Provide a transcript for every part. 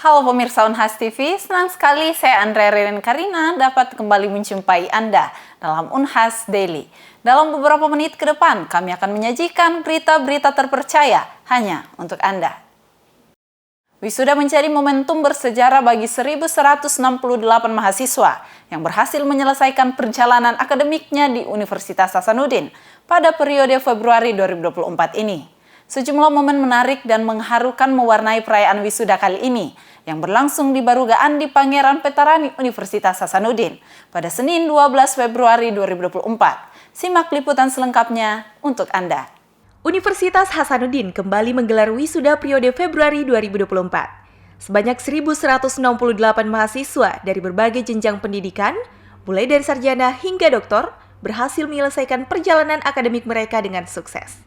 Halo pemirsa Unhas TV, senang sekali saya Andrea Ririn Karina dapat kembali menjumpai Anda dalam Unhas Daily. Dalam beberapa menit ke depan, kami akan menyajikan berita-berita terpercaya hanya untuk Anda. Wisuda menjadi momentum bersejarah bagi 1.168 mahasiswa yang berhasil menyelesaikan perjalanan akademiknya di Universitas Hasanuddin pada periode Februari 2024 ini. Sejumlah momen menarik dan mengharukan mewarnai perayaan wisuda kali ini yang berlangsung di Barugaan di Pangeran Petarani Universitas Hasanuddin pada Senin 12 Februari 2024. Simak liputan selengkapnya untuk Anda. Universitas Hasanuddin kembali menggelar wisuda periode Februari 2024. Sebanyak 1.168 mahasiswa dari berbagai jenjang pendidikan, mulai dari sarjana hingga doktor, berhasil menyelesaikan perjalanan akademik mereka dengan sukses.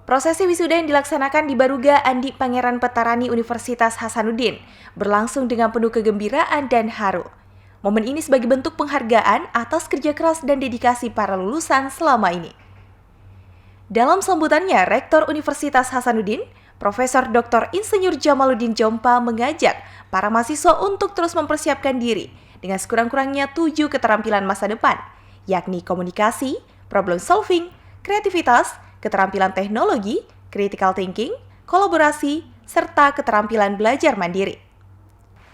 Prosesi wisuda yang dilaksanakan di Barugaan di Pangeran Petarani Universitas Hasanuddin berlangsung dengan penuh kegembiraan dan haru. Momen ini sebagai bentuk penghargaan atas kerja keras dan dedikasi para lulusan selama ini. Dalam sambutannya, Rektor Universitas Hasanuddin, Profesor Dr. Insinyur Jamaluddin Jompa mengajak para mahasiswa untuk terus mempersiapkan diri dengan sekurang-kurangnya 7 keterampilan masa depan, yakni komunikasi, problem solving, kreativitas, keterampilan teknologi, critical thinking, kolaborasi, serta keterampilan belajar mandiri.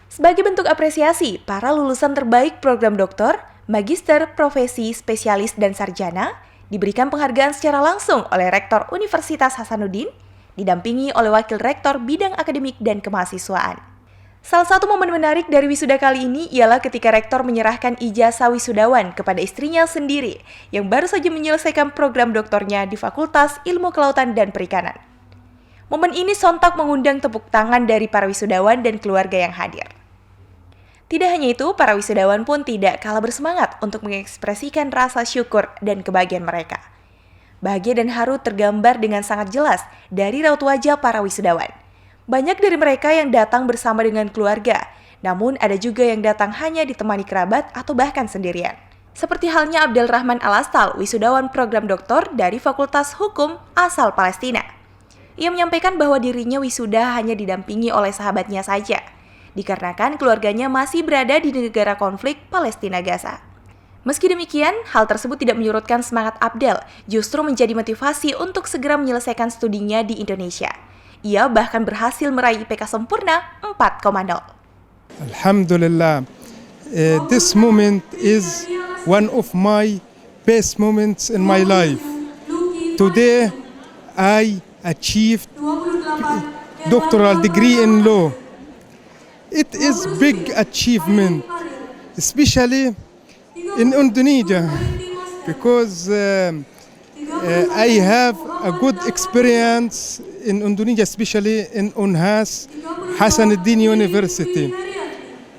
Sebagai bentuk apresiasi, para lulusan terbaik program doktor, magister, profesi, spesialis, dan sarjana diberikan penghargaan secara langsung oleh Rektor Universitas Hasanuddin, didampingi oleh Wakil Rektor Bidang Akademik dan Kemahasiswaan. Salah satu momen menarik dari wisuda kali ini ialah ketika Rektor menyerahkan ijazah wisudawan kepada istrinya sendiri yang baru saja menyelesaikan program doktornya di Fakultas Ilmu Kelautan dan Perikanan. Momen ini sontak mengundang tepuk tangan dari para wisudawan dan keluarga yang hadir. Tidak hanya itu, para wisudawan pun tidak kalah bersemangat untuk mengekspresikan rasa syukur dan kebahagiaan mereka. Bahagia dan haru tergambar dengan sangat jelas dari raut wajah para wisudawan. Banyak dari mereka yang datang bersama dengan keluarga, namun ada juga yang datang hanya ditemani kerabat atau bahkan sendirian. Seperti halnya Abdel Rahman Alastal, wisudawan program doktor dari Fakultas Hukum asal Palestina. Ia menyampaikan bahwa dirinya wisuda hanya didampingi oleh sahabatnya saja, dikarenakan keluarganya masih berada di negara konflik Palestina-Gaza. Meski demikian, hal tersebut tidak menyurutkan semangat Abdel, justru menjadi motivasi untuk segera menyelesaikan studinya di Indonesia. Ia bahkan berhasil meraih IPK sempurna 4,0. Alhamdulillah, this moment is one of my best moments in my life. Today, I achieved doctoral degree in law. It is big achievement, especially in Indonesia, because I have a good experience in Indonesia, especially in Unhas Hasanuddin University.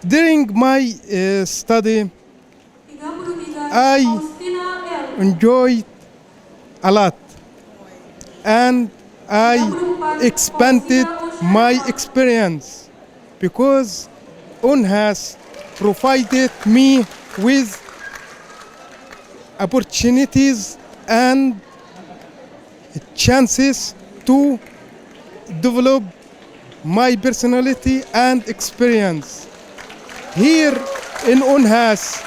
During my study, I enjoyed a lot, and I expanded my experience because Unhas provided me with opportunities and chances to develop my personality and experience. Here in Unhas,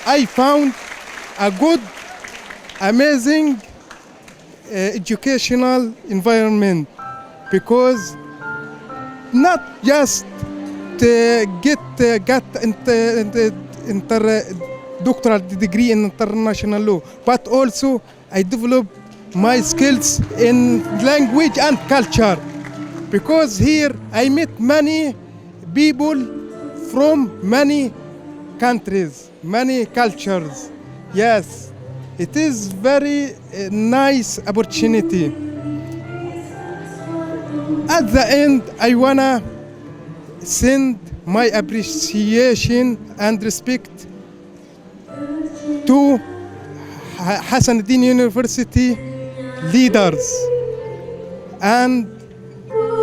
I found a good, amazing educational environment because not just to get doctoral degree in international law, but also I developed my skills in language and culture, because here I met many people from many countries, many cultures. Yes, it is very nice opportunity. At the end, I wanna send my appreciation and respect to Hasanuddin University leaders and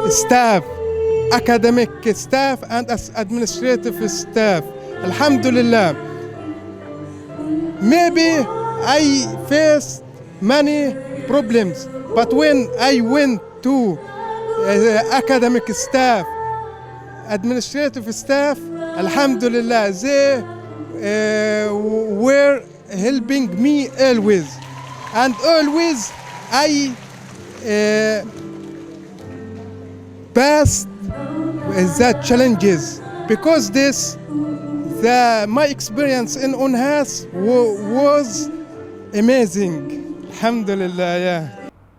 staff, academic staff and administrative staff. Alhamdulillah. Maybe I faced many problems, but when I went to academic staff administrative staff, alhamdulillah, they were helping me always. And always I passed the challenges because my experience in UNHAS was amazing. Alhamdulillah, yeah.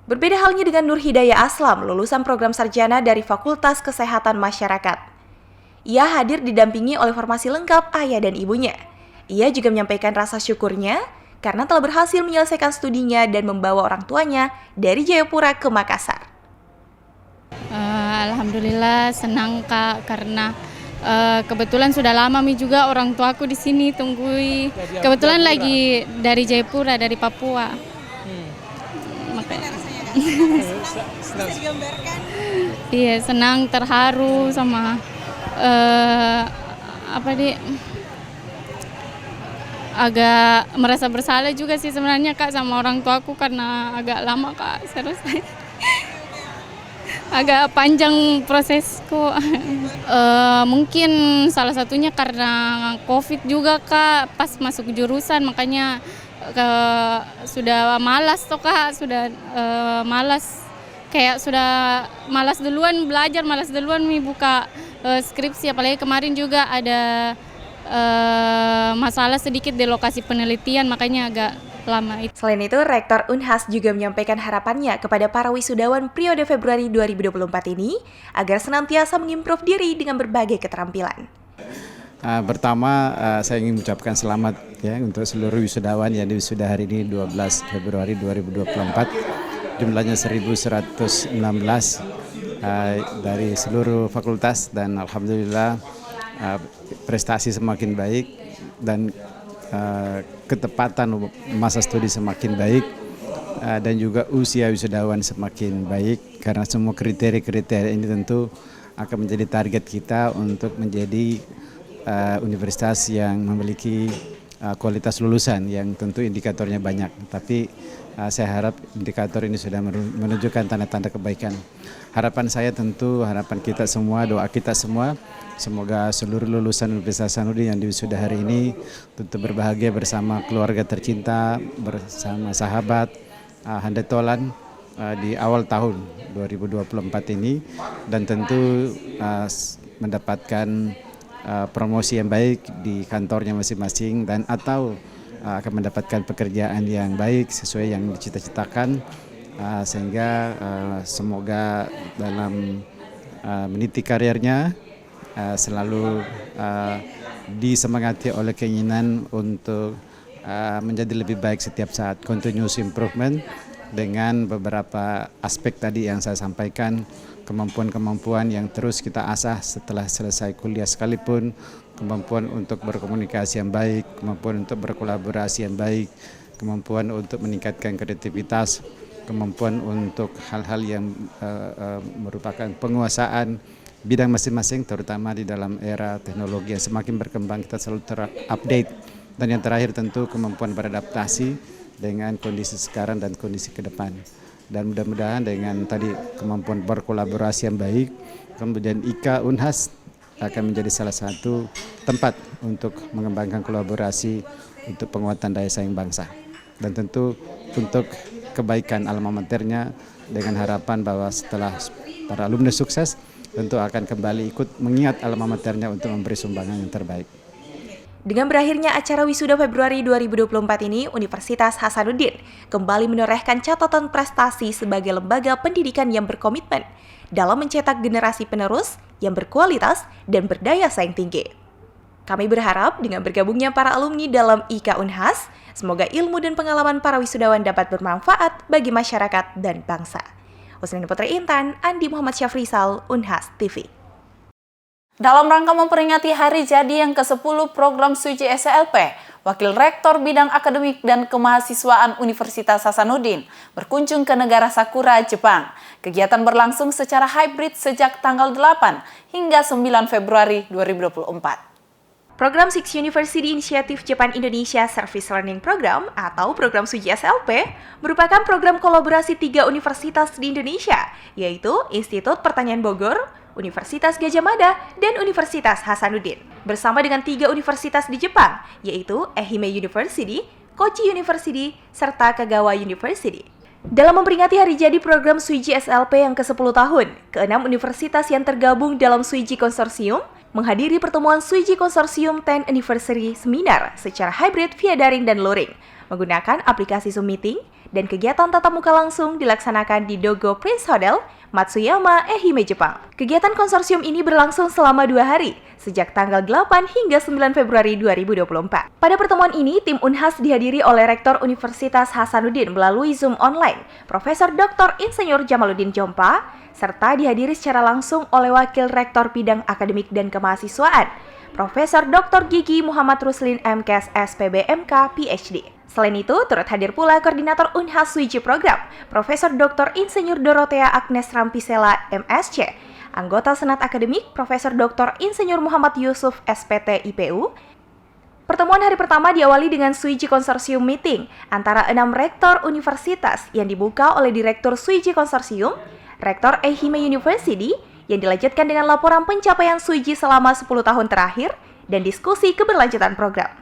Berbeda halnya dengan Nur Hidayah Aslam, lulusan program sarjana dari Fakultas Kesehatan Masyarakat. Ia hadir didampingi oleh formasi lengkap ayah dan ibunya. Ia juga menyampaikan rasa syukurnya karena telah berhasil menyelesaikan studinya dan membawa orang tuanya dari Jayapura ke Makassar. Alhamdulillah senang Kak karena kebetulan sudah lama juga orang tuaku di sini tunggui. Kebetulan lagi dari Jayapura, dari Papua. Makanya. Iya, senang, terharu sama agak merasa bersalah juga sih sebenarnya Kak sama orang tuaku karena agak lama Kak selesai. Agak panjang prosesku. Mungkin salah satunya karena COVID juga Kak, pas masuk jurusan makanya sudah malas toh Kak, sudah malas. Kayak sudah malas duluan belajar, malas duluan buka skripsi. Apalagi kemarin juga ada masalah sedikit di lokasi penelitian, makanya agak lama itu. Selain itu, Rektor UNHAS juga menyampaikan harapannya kepada para wisudawan periode Februari 2024 ini agar senantiasa mengimprove diri dengan berbagai keterampilan. Pertama, saya ingin mengucapkan selamat ya untuk seluruh wisudawan yang wisuda hari ini 12 Februari 2024. Jumlahnya 1.116 dari seluruh fakultas dan alhamdulillah prestasi semakin baik dan ketepatan masa studi semakin baik dan juga usia wisudawan semakin baik karena semua kriteria-kriteria ini tentu akan menjadi target kita untuk menjadi universitas yang memiliki kualitas lulusan yang tentu indikatornya banyak, tapi saya harap indikator ini sudah menunjukkan tanda-tanda kebaikan. Harapan saya tentu, harapan kita semua, doa kita semua, semoga seluruh lulusan Universitas Hasanuddin yang diwisuda hari ini tentu berbahagia bersama keluarga tercinta, bersama sahabat, handetolan di awal tahun 2024 ini, dan tentu mendapatkan promosi yang baik di kantornya masing-masing dan atau akan mendapatkan pekerjaan yang baik sesuai yang dicita-citakan, sehingga semoga dalam meniti karirnya selalu disemangati oleh keinginan untuk menjadi lebih baik setiap saat, continuous improvement dengan beberapa aspek tadi yang saya sampaikan, kemampuan-kemampuan yang terus kita asah setelah selesai kuliah sekalipun, kemampuan untuk berkomunikasi yang baik, kemampuan untuk berkolaborasi yang baik, kemampuan untuk meningkatkan kreativitas, kemampuan untuk hal-hal yang merupakan penguasaan bidang masing-masing, terutama di dalam era teknologi yang semakin berkembang, kita selalu terupdate. Dan yang terakhir tentu kemampuan beradaptasi dengan kondisi sekarang dan kondisi ke depan. Dan mudah-mudahan dengan tadi kemampuan berkolaborasi yang baik, kemudian IKA UNHAS akan menjadi salah satu tempat untuk mengembangkan kolaborasi untuk penguatan daya saing bangsa. Dan tentu untuk kebaikan alma maternya dengan harapan bahwa setelah para alumni sukses, tentu akan kembali ikut mengingat alma maternya untuk memberi sumbangan yang terbaik. Dengan berakhirnya acara wisuda Februari 2024 ini, Universitas Hasanuddin kembali menorehkan catatan prestasi sebagai lembaga pendidikan yang berkomitmen dalam mencetak generasi penerus yang berkualitas dan berdaya saing tinggi. Kami berharap dengan bergabungnya para alumni dalam IKA UNHAS, semoga ilmu dan pengalaman para wisudawan dapat bermanfaat bagi masyarakat dan bangsa. Husnini Putri Intan, Andi Muhammad Syafrisal, UNHAS TV. Dalam rangka memperingati hari jadi yang ke-10 program Suci SLP, Wakil Rektor Bidang Akademik dan Kemahasiswaan Universitas Hasanuddin berkunjung ke negara Sakura, Jepang. Kegiatan berlangsung secara hybrid sejak tanggal 8 hingga 9 Februari 2024. Program Six University Initiative Japan Indonesia Service Learning Program atau program Suci SLP merupakan program kolaborasi 3 universitas di Indonesia, yaitu Institut Pertanian Bogor, Universitas Gadjah Mada, dan Universitas Hasanuddin. Bersama dengan 3 universitas di Jepang, yaitu Ehime University, Kochi University, serta Kagawa University. Dalam memperingati hari jadi program Suiji SLP yang ke-10 tahun, ke-6 universitas yang tergabung dalam Suiji Konsorsium menghadiri pertemuan Suiji Konsorsium 10 Anniversary Seminar secara hybrid via daring dan luring, menggunakan aplikasi Zoom Meeting, dan kegiatan tatap muka langsung dilaksanakan di Dogo Prince Hotel, Matsuyama, Ehime, Jepang. Kegiatan konsorsium ini berlangsung selama 2 hari, sejak tanggal 8 hingga 9 Februari 2024. Pada pertemuan ini, tim Unhas dihadiri oleh Rektor Universitas Hasanuddin melalui Zoom online, Profesor Dr. Insinyur Jamaluddin Jompa, serta dihadiri secara langsung oleh Wakil Rektor Bidang Akademik dan Kemahasiswaan, Profesor Dr. Gigi Muhammad Ruslin MKes SPB MK PhD. Selain itu, turut hadir pula Koordinator Unhas Suiji Program, Profesor Dr. Insinyur Dorothea Agnes Rampisela MSc, anggota Senat Akademik, Profesor Dr. Insinyur Muhammad Yusuf SPT IPU. Pertemuan hari pertama diawali dengan Suiji Konsorsium Meeting antara 6 rektor universitas yang dibuka oleh Direktur Suiji Konsorsium, Rektor Ehime University, yang dilanjutkan dengan laporan pencapaian Suiji selama 10 tahun terakhir dan diskusi keberlanjutan program.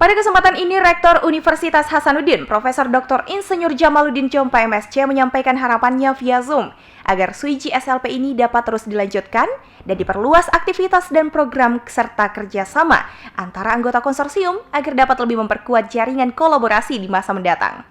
Pada kesempatan ini, Rektor Universitas Hasanuddin, Profesor Dr. Insinyur Jamaluddin Jompa MSc menyampaikan harapannya via Zoom agar Suiji SLP ini dapat terus dilanjutkan dan diperluas aktivitas dan program serta kerjasama antara anggota konsorsium agar dapat lebih memperkuat jaringan kolaborasi di masa mendatang.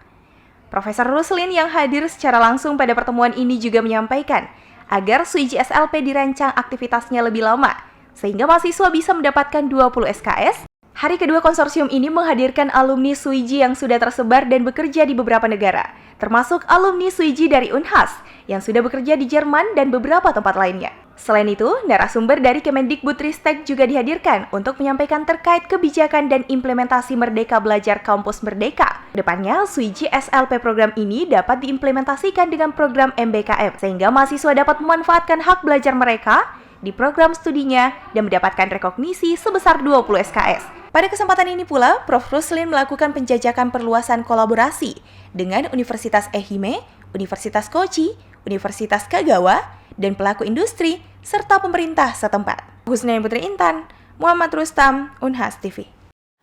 Profesor Ruslin yang hadir secara langsung pada pertemuan ini juga menyampaikan agar Suiji SLP dirancang aktivitasnya lebih lama, sehingga mahasiswa bisa mendapatkan 20 SKS. Hari kedua konsorsium ini menghadirkan alumni Suiji yang sudah tersebar dan bekerja di beberapa negara, termasuk alumni Suiji dari Unhas yang sudah bekerja di Jerman dan beberapa tempat lainnya. Selain itu, narasumber dari Kemendikbudristek juga dihadirkan untuk menyampaikan terkait kebijakan dan implementasi Merdeka Belajar Kampus Merdeka. Depannya, Suiji SLP program ini dapat diimplementasikan dengan program MBKM, sehingga mahasiswa dapat memanfaatkan hak belajar mereka di program studinya dan mendapatkan rekognisi sebesar 20 SKS. Pada kesempatan ini pula, Prof. Ruslin melakukan penjajakan perluasan kolaborasi dengan Universitas Ehime, Universitas Kochi, Universitas Kagawa, dan pelaku industri, serta pemerintah setempat. Husnain Putri Intan, Muhammad Rustam, Unhas TV.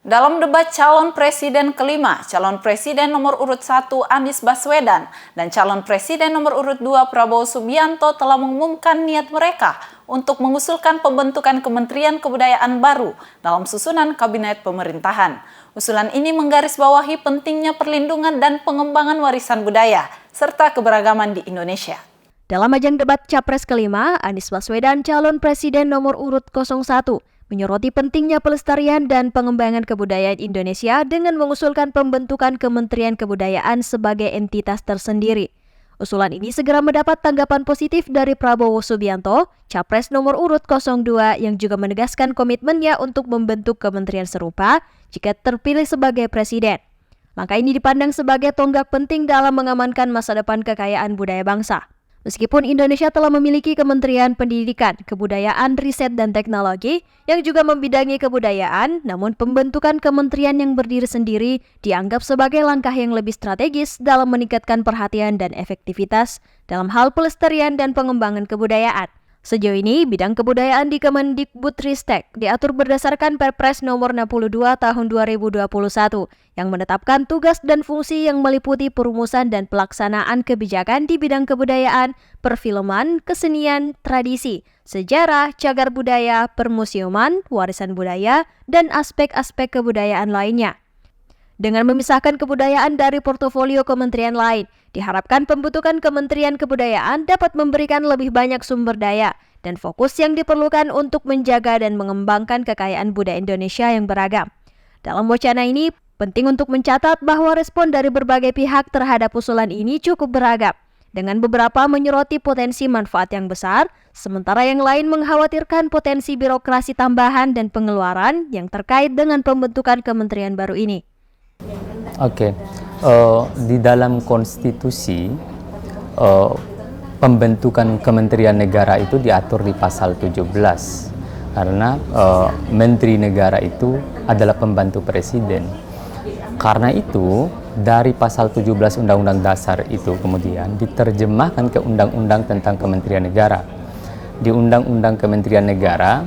Dalam debat calon presiden kelima, calon presiden nomor urut 1 Anies Baswedan dan calon presiden nomor urut 2 Prabowo Subianto telah mengumumkan niat mereka untuk mengusulkan pembentukan Kementerian Kebudayaan baru dalam susunan kabinet pemerintahan. Usulan ini menggarisbawahi pentingnya perlindungan dan pengembangan warisan budaya serta keberagaman di Indonesia. Dalam ajang debat Capres kelima, Anies Baswedan calon presiden nomor urut 01 menyoroti pentingnya pelestarian dan pengembangan kebudayaan Indonesia dengan mengusulkan pembentukan Kementerian Kebudayaan sebagai entitas tersendiri. Usulan ini segera mendapat tanggapan positif dari Prabowo Subianto, Capres nomor urut 02 yang juga menegaskan komitmennya untuk membentuk kementerian serupa jika terpilih sebagai presiden. Langkah ini dipandang sebagai tonggak penting dalam mengamankan masa depan kekayaan budaya bangsa. Meskipun Indonesia telah memiliki Kementerian Pendidikan, Kebudayaan, Riset, dan Teknologi yang juga membidangi kebudayaan, namun pembentukan kementerian yang berdiri sendiri dianggap sebagai langkah yang lebih strategis dalam meningkatkan perhatian dan efektivitas dalam hal pelestarian dan pengembangan kebudayaan. Sejauh ini, bidang kebudayaan di Kemendikbudristek diatur berdasarkan Perpres nomor 62 tahun 2021 yang menetapkan tugas dan fungsi yang meliputi perumusan dan pelaksanaan kebijakan di bidang kebudayaan, perfilman, kesenian, tradisi, sejarah, cagar budaya, permusiuman, warisan budaya, dan aspek-aspek kebudayaan lainnya. Dengan memisahkan kebudayaan dari portofolio kementerian lain, diharapkan pembentukan Kementerian Kebudayaan dapat memberikan lebih banyak sumber daya dan fokus yang diperlukan untuk menjaga dan mengembangkan kekayaan budaya Indonesia yang beragam. Dalam wacana ini, penting untuk mencatat bahwa respon dari berbagai pihak terhadap usulan ini cukup beragam, dengan beberapa menyoroti potensi manfaat yang besar, sementara yang lain mengkhawatirkan potensi birokrasi tambahan dan pengeluaran yang terkait dengan pembentukan kementerian baru ini. Oke, di dalam konstitusi pembentukan kementerian negara itu diatur di pasal 17 karena menteri negara itu adalah pembantu presiden. Karena itu dari pasal 17 Undang-Undang Dasar itu kemudian diterjemahkan ke Undang-Undang tentang Kementerian Negara. di Undang-Undang Kementerian Negara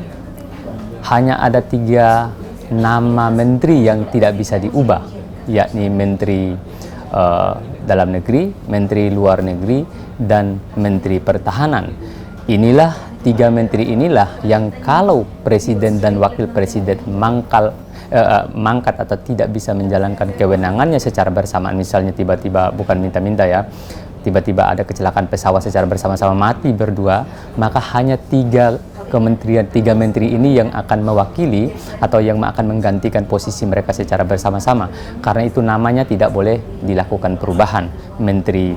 hanya ada 3 nama menteri yang tidak bisa diubah, yakni Menteri Dalam Negeri, Menteri Luar Negeri, dan Menteri Pertahanan. Inilah 3 menteri inilah yang kalau Presiden dan Wakil Presiden mangkat atau tidak bisa menjalankan kewenangannya secara bersamaan, misalnya tiba-tiba, bukan minta-minta ya, tiba-tiba ada kecelakaan pesawat secara bersama-sama mati berdua, maka hanya 3 menteri ini yang akan mewakili atau yang akan menggantikan posisi mereka secara bersama-sama. Karena itu namanya tidak boleh dilakukan perubahan. Menteri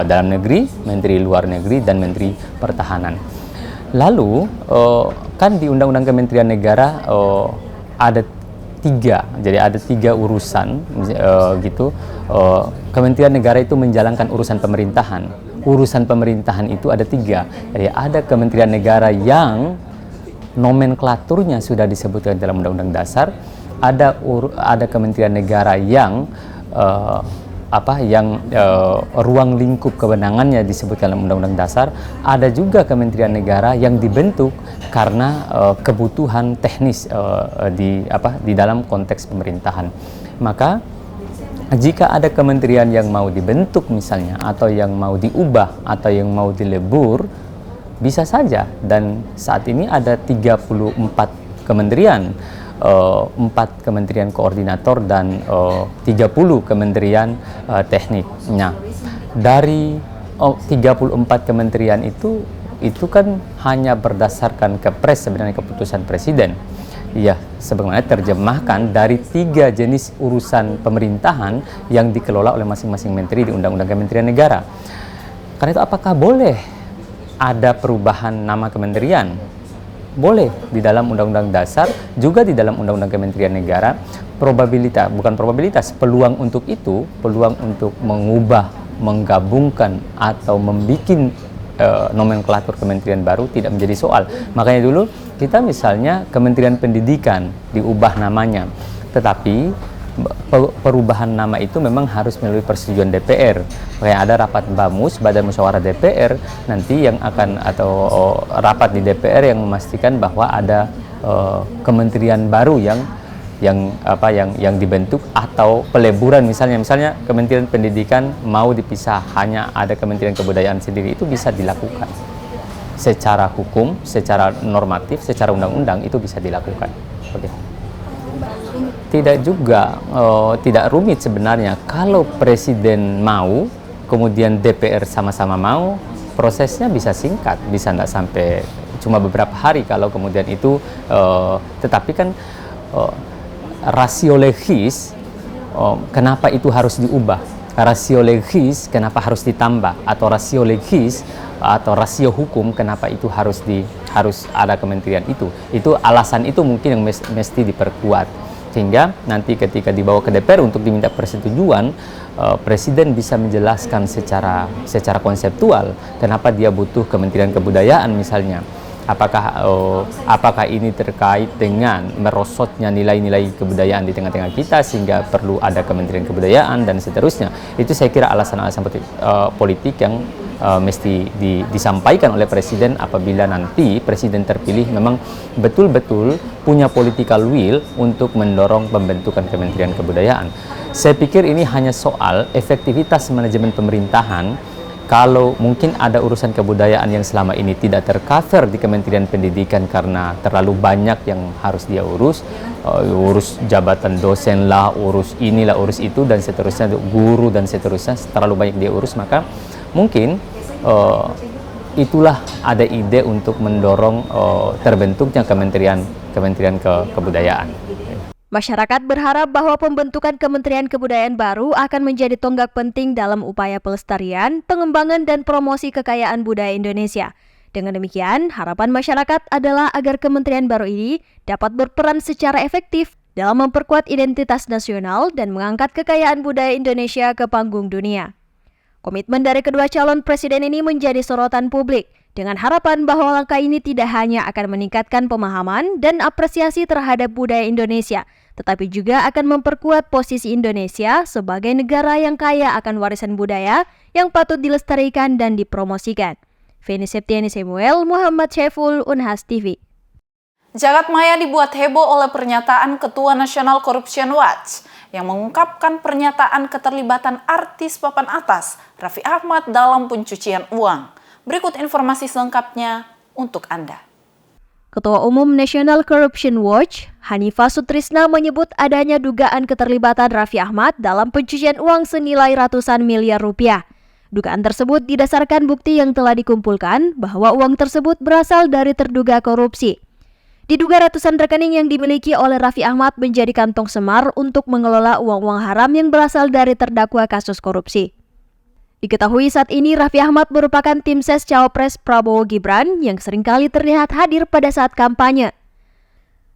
Dalam Negeri, Menteri Luar Negeri, dan Menteri Pertahanan. Lalu kan di Undang-Undang Kementerian Negara ada 3, jadi ada 3 urusan gitu. Kementerian Negara itu menjalankan urusan pemerintahan. Urusan pemerintahan itu ada 3. Jadi ada Kementerian Negara yang nomenklaturnya sudah disebutkan dalam Undang-Undang Dasar. Ada Kementerian Negara yang ruang lingkup kewenangannya disebutkan dalam Undang-Undang Dasar. Ada juga Kementerian Negara yang dibentuk karena kebutuhan teknis di dalam konteks pemerintahan. Maka jika ada kementerian yang mau dibentuk misalnya, atau yang mau diubah, atau yang mau dilebur, bisa saja. Dan saat ini ada 34 kementerian, 4 kementerian koordinator dan 30 kementerian teknik. Nah, dari 34 kementerian itu kan hanya berdasarkan kepres, sebenarnya keputusan presiden. Ya, sebagaimana terjemahkan dari 3 jenis urusan pemerintahan yang dikelola oleh masing-masing menteri di Undang-Undang Kementerian Negara. Karena itu apakah boleh ada perubahan nama kementerian? Boleh di dalam Undang-Undang Dasar, juga di dalam Undang-Undang Kementerian Negara. Peluang untuk itu, peluang untuk mengubah, menggabungkan, atau membuat nomenklatur kementerian baru tidak menjadi soal. Makanya dulu kita misalnya Kementerian Pendidikan diubah namanya, tetapi perubahan nama itu memang harus melalui persetujuan DPR. Makanya ada rapat BAMUS, Badan Musyawarah DPR, nanti yang akan, atau rapat di DPR yang memastikan bahwa ada kementerian baru yang dibentuk, atau peleburan misalnya Kementerian Pendidikan mau dipisah, hanya ada Kementerian Kebudayaan sendiri, itu bisa dilakukan secara hukum, secara normatif, secara undang-undang, itu bisa dilakukan. Oke. Tidak rumit sebenarnya. Kalau Presiden mau, kemudian DPR sama-sama mau, prosesnya bisa singkat, bisa nggak sampai cuma beberapa hari kalau kemudian itu, tetapi kan rasio legis, kenapa itu harus diubah? Rasio legis kenapa harus ditambah? Atau rasio legis atau rasio hukum kenapa itu harus ada kementerian itu? Itu alasan itu mungkin yang mesti diperkuat, sehingga nanti ketika dibawa ke DPR untuk diminta persetujuan, Presiden bisa menjelaskan secara konseptual kenapa dia butuh Kementerian Kebudayaan misalnya. Apakah ini terkait dengan merosotnya nilai-nilai kebudayaan di tengah-tengah kita sehingga perlu ada Kementerian Kebudayaan dan seterusnya. Itu saya kira alasan-alasan politik yang mesti disampaikan oleh Presiden apabila nanti Presiden terpilih memang betul-betul punya political will untuk mendorong pembentukan Kementerian Kebudayaan. Saya pikir ini hanya soal efektivitas manajemen pemerintahan. Kalau mungkin ada urusan kebudayaan yang selama ini tidak tercover di Kementerian Pendidikan karena terlalu banyak yang harus dia urus jabatan dosen lah, urus inilah, urus itu, dan seterusnya, guru dan seterusnya, terlalu banyak dia urus, maka mungkin itulah ada ide untuk mendorong terbentuknya Kementerian Kebudayaan. Masyarakat berharap bahwa pembentukan Kementerian Kebudayaan baru akan menjadi tonggak penting dalam upaya pelestarian, pengembangan, dan promosi kekayaan budaya Indonesia. Dengan demikian, harapan masyarakat adalah agar kementerian baru ini dapat berperan secara efektif dalam memperkuat identitas nasional dan mengangkat kekayaan budaya Indonesia ke panggung dunia. Komitmen dari kedua calon presiden ini menjadi sorotan publik, dengan harapan bahwa langkah ini tidak hanya akan meningkatkan pemahaman dan apresiasi terhadap budaya Indonesia, tetapi juga akan memperkuat posisi Indonesia sebagai negara yang kaya akan warisan budaya yang patut dilestarikan dan dipromosikan. Feni Septiani Samuel, Muhammad Syaiful, Unhas TV. Jagat maya dibuat heboh oleh pernyataan Ketua National Corruption Watch yang mengungkapkan pernyataan keterlibatan artis papan atas Raffi Ahmad dalam pencucian uang. Berikut informasi selengkapnya untuk Anda. Ketua Umum National Corruption Watch, Hanifah Sutrisna menyebut adanya dugaan keterlibatan Raffi Ahmad dalam pencucian uang senilai ratusan miliar rupiah. Dugaan tersebut didasarkan bukti yang telah dikumpulkan bahwa uang tersebut berasal dari terduga korupsi. Diduga ratusan rekening yang dimiliki oleh Raffi Ahmad menjadi kantong semar untuk mengelola uang-uang haram yang berasal dari terdakwa kasus korupsi. Diketahui saat ini Raffi Ahmad merupakan tim ses Cawapres Prabowo Gibran yang seringkali terlihat hadir pada saat kampanye.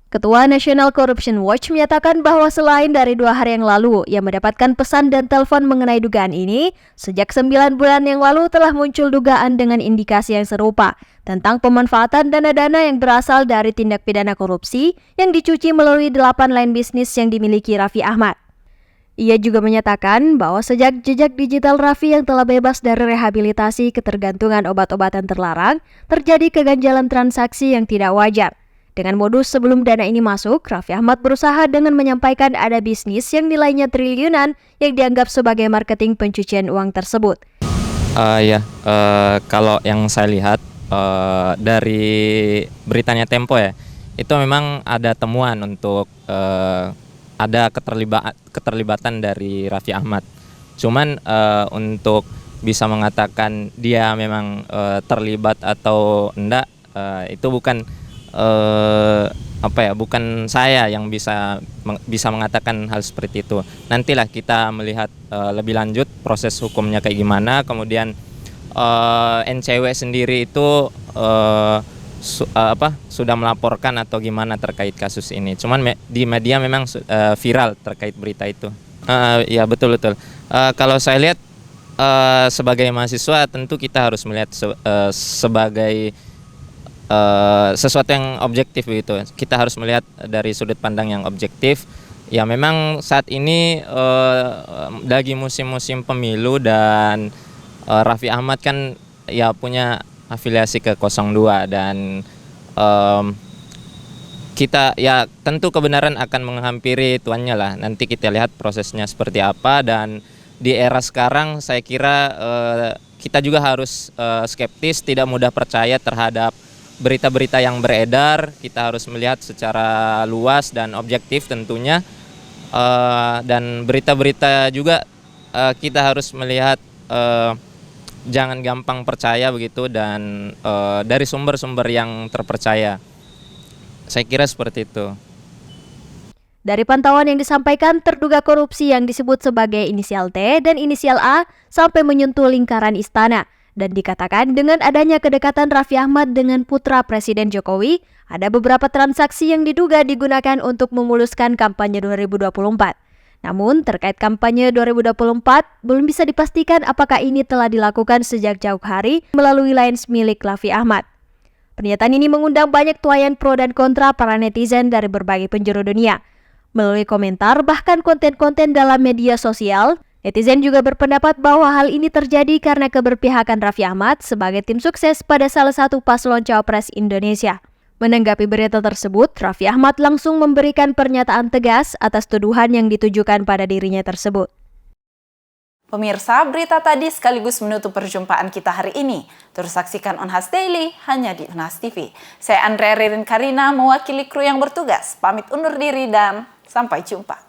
Ketua National Corruption Watch menyatakan bahwa selain dari 2 hari yang lalu ia mendapatkan pesan dan telepon mengenai dugaan ini, sejak 9 bulan yang lalu telah muncul dugaan dengan indikasi yang serupa tentang pemanfaatan dana-dana yang berasal dari tindak pidana korupsi yang dicuci melalui 8 line bisnis yang dimiliki Raffi Ahmad. Ia juga menyatakan bahwa sejak jejak digital Raffi yang telah bebas dari rehabilitasi ketergantungan obat-obatan terlarang, terjadi keganjalan transaksi yang tidak wajar. Dengan modus sebelum dana ini masuk, Raffi Ahmad berusaha dengan menyampaikan ada bisnis yang nilainya triliunan yang dianggap sebagai marketing pencucian uang tersebut. Kalau yang saya lihat dari beritanya Tempo ya, itu memang ada temuan untuk ada keterlibatan dari Raffi Ahmad. Cuman untuk bisa mengatakan dia memang terlibat atau enggak, itu bukan bukan saya yang bisa mengatakan hal seperti itu. Nantilah kita melihat lebih lanjut proses hukumnya kayak gimana. Kemudian NCW sendiri itu sudah melaporkan atau gimana terkait kasus ini. Cuman di media memang viral terkait berita itu. Ya betul. Kalau saya lihat sebagai mahasiswa tentu kita harus melihat sebagai sesuatu yang objektif begitu. Kita harus melihat dari sudut pandang yang objektif. Ya memang saat ini lagi musim-musim pemilu dan Raffi Ahmad kan ya punya afiliasi ke 02 dan kita ya tentu kebenaran akan menghampiri tuannya lah. Nanti kita lihat prosesnya seperti apa, dan di era sekarang saya kira kita juga harus skeptis, tidak mudah percaya terhadap berita-berita yang beredar. Kita harus melihat secara luas dan objektif tentunya, dan berita-berita juga kita harus melihat jangan gampang percaya begitu, dan dari sumber-sumber yang terpercaya. Saya kira seperti itu. Dari pantauan yang disampaikan, terduga korupsi yang disebut sebagai inisial T dan inisial A sampai menyentuh lingkaran istana. Dan dikatakan dengan adanya kedekatan Raffi Ahmad dengan putra Presiden Jokowi, ada beberapa transaksi yang diduga digunakan untuk memuluskan kampanye 2024. Namun terkait kampanye 2024, belum bisa dipastikan apakah ini telah dilakukan sejak jauh hari melalui lines milik Raffi Ahmad. Pernyataan ini mengundang banyak tuaian pro dan kontra para netizen dari berbagai penjuru dunia. Melalui komentar bahkan konten-konten dalam media sosial, netizen juga berpendapat bahwa hal ini terjadi karena keberpihakan Raffi Ahmad sebagai tim sukses pada salah satu paslon Cawapres Indonesia. Menanggapi berita tersebut, Raffi Ahmad langsung memberikan pernyataan tegas atas tuduhan yang ditujukan pada dirinya tersebut. Pemirsa, berita tadi sekaligus menutup perjumpaan kita hari ini. Terus saksikan Unhas Daily hanya di Unhas TV. Saya Andrea Ririn Karina mewakili kru yang bertugas. Pamit undur diri dan sampai jumpa.